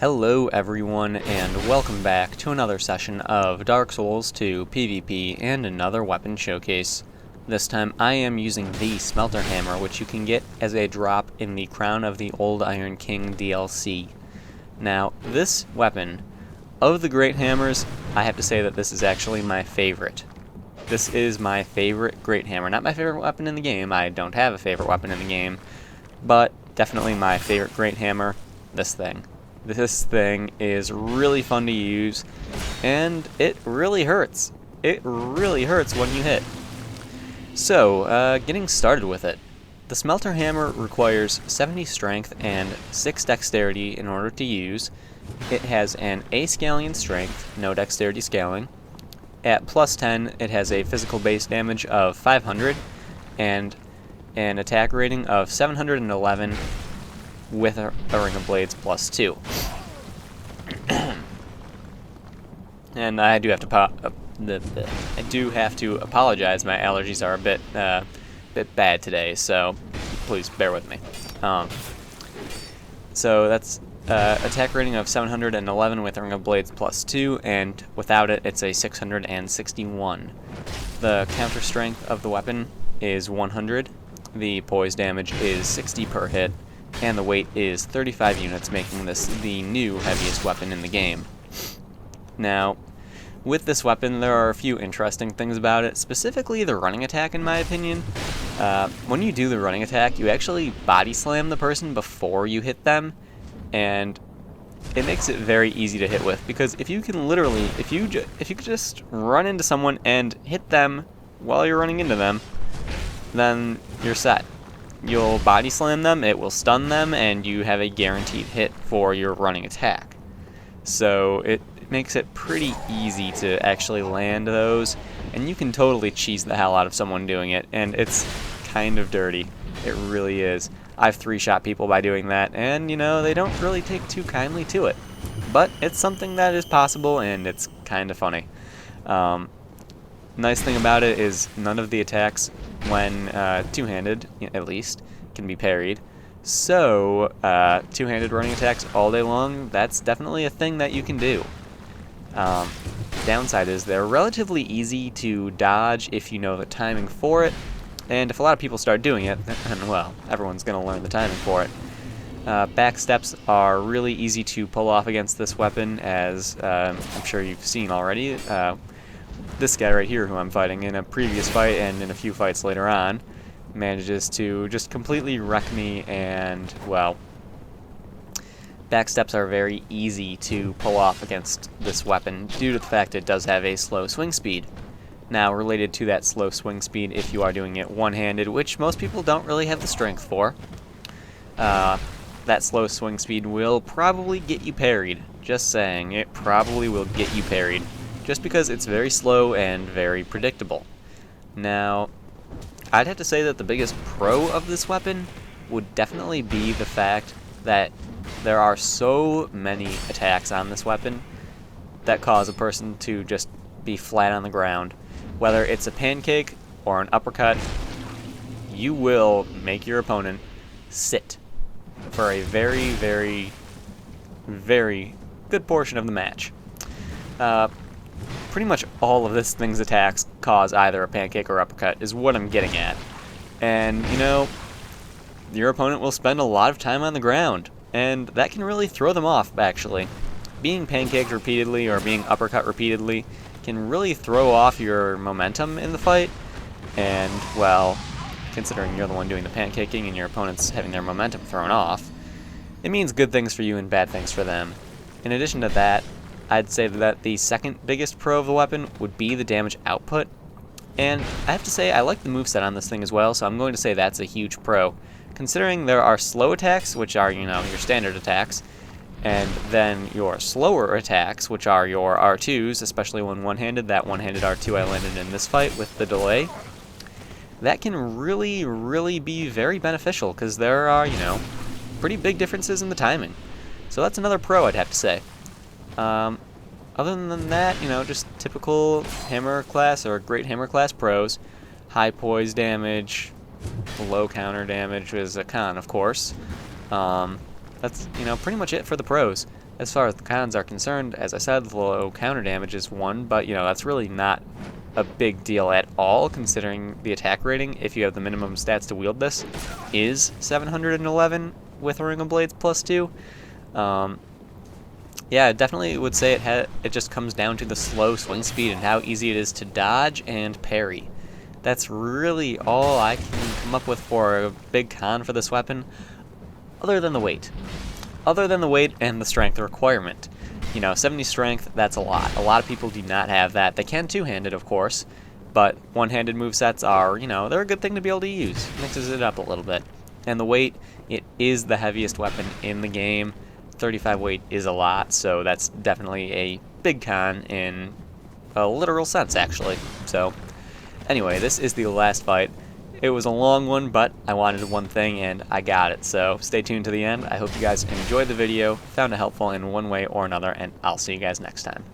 Hello everyone, and welcome back to another session of Dark Souls 2 PvP and another weapon showcase. This time I am using the Smelter Hammer, which you can get as a drop in the Crown of the Old Iron King DLC. Now, this weapon, of the Great Hammers, I have to say that this is actually my favorite. This is my favorite Great Hammer. Not my favorite weapon in the game, I don't have a favorite weapon in the game, but definitely my favorite Great Hammer, this thing. This thing is really fun to use, and it really hurts. It really hurts when you hit. So, getting started with it. The Smelter Hammer requires 70 strength and 6 dexterity in order to use. It has an A scaling in strength, no dexterity scaling. At plus 10, it has a physical base damage of 500 and an attack rating of 711 with a Ring of Blades plus 2. And I do have to apologize. My allergies are a bit bad today, so please bear with me. So that's attack rating of 711 with a Ring of Blades plus 2, and without it, it's a 661. The counter strength of the weapon is 100. The poise damage is 60 per hit, and the weight is 35 units, making this the new heaviest weapon in the game. Now, with this weapon, there are a few interesting things about it, specifically the running attack, in my opinion. When you do the running attack, you actually body slam the person before you hit them, and it makes it very easy to hit with, because if you can literally, if you could just run into someone and hit them while you're running into them, then you're set. You'll body slam them, it will stun them, and you have a guaranteed hit for your running attack. So it makes it pretty easy to actually land those, and you can totally cheese the hell out of someone doing it, and it's kind of dirty. It really is. I've 3-shot people by doing that, and, you know, they don't really take too kindly to it. But it's something that is possible, and it's kind of funny. Nice thing about it is none of the attacks, when two-handed, at least, can be parried. So, two-handed running attacks all day long, that's definitely a thing that you can do. Downside is they're relatively easy to dodge if you know the timing for it, and if a lot of people start doing it, then, well, everyone's going to learn the timing for it. Back steps are really easy to pull off against this weapon, as I'm sure you've seen already. This guy right here, who I'm fighting in a previous fight and in a few fights later on, manages to just completely wreck me, and, well, backsteps are very easy to pull off against this weapon due to the fact it does have a slow swing speed. Now, related to that slow swing speed, if you are doing it one-handed, which most people don't really have the strength for, that slow swing speed will probably get you parried. Just saying, it probably will get you parried, just because it's very slow and very predictable. Now, I'd have to say that the biggest pro of this weapon would definitely be the fact that there are so many attacks on this weapon that cause a person to just be flat on the ground. Whether it's a pancake or an uppercut, you will make your opponent sit for a very, very, very good portion of the match. Pretty much all of this thing's attacks cause either a pancake or uppercut, is what I'm getting at. And, you know, your opponent will spend a lot of time on the ground, and that can really throw them off, actually. Being pancaked repeatedly or being uppercut repeatedly can really throw off your momentum in the fight, and, well, considering you're the one doing the pancaking and your opponent's having their momentum thrown off, it means good things for you and bad things for them. In addition to that, I'd say that the second biggest pro of the weapon would be the damage output, and I have to say I like the moveset on this thing as well, so I'm going to say that's a huge pro. Considering there are slow attacks, which are, you know, your standard attacks, and then your slower attacks, which are your R2s, especially when one-handed. That one-handed R2 I landed in this fight with the delay. That can really, really be very beneficial, because there are, you know, pretty big differences in the timing. So that's another pro, I'd have to say. Other than that, you know, just typical hammer class or great hammer class pros. High poise damage, low counter damage is a con, of course. That's, you know, pretty much it for the pros. As far as the cons are concerned, as I said, the low counter damage is one, but that's really not a big deal at all, considering the attack rating, if you have the minimum stats to wield this, is 711 with a Ring of Blades +2. Yeah, I definitely would say it just comes down to the slow swing speed and how easy it is to dodge and parry. That's really all I can come up with for a big con for this weapon, other than the weight. Other than the weight and the strength requirement. 70 strength, that's a lot. A lot of people do not have that. They can two-handed, of course, but one-handed movesets are, they're a good thing to be able to use. Mixes it up a little bit. And the weight, it is the heaviest weapon in the game. 35 weight is a lot, so that's definitely a big con in a literal sense, actually. So, anyway, this is the last fight. It was a long one, but I wanted one thing, and I got it. So stay tuned to the end. I hope you guys enjoyed the video, found it helpful in one way or another, and I'll see you guys next time.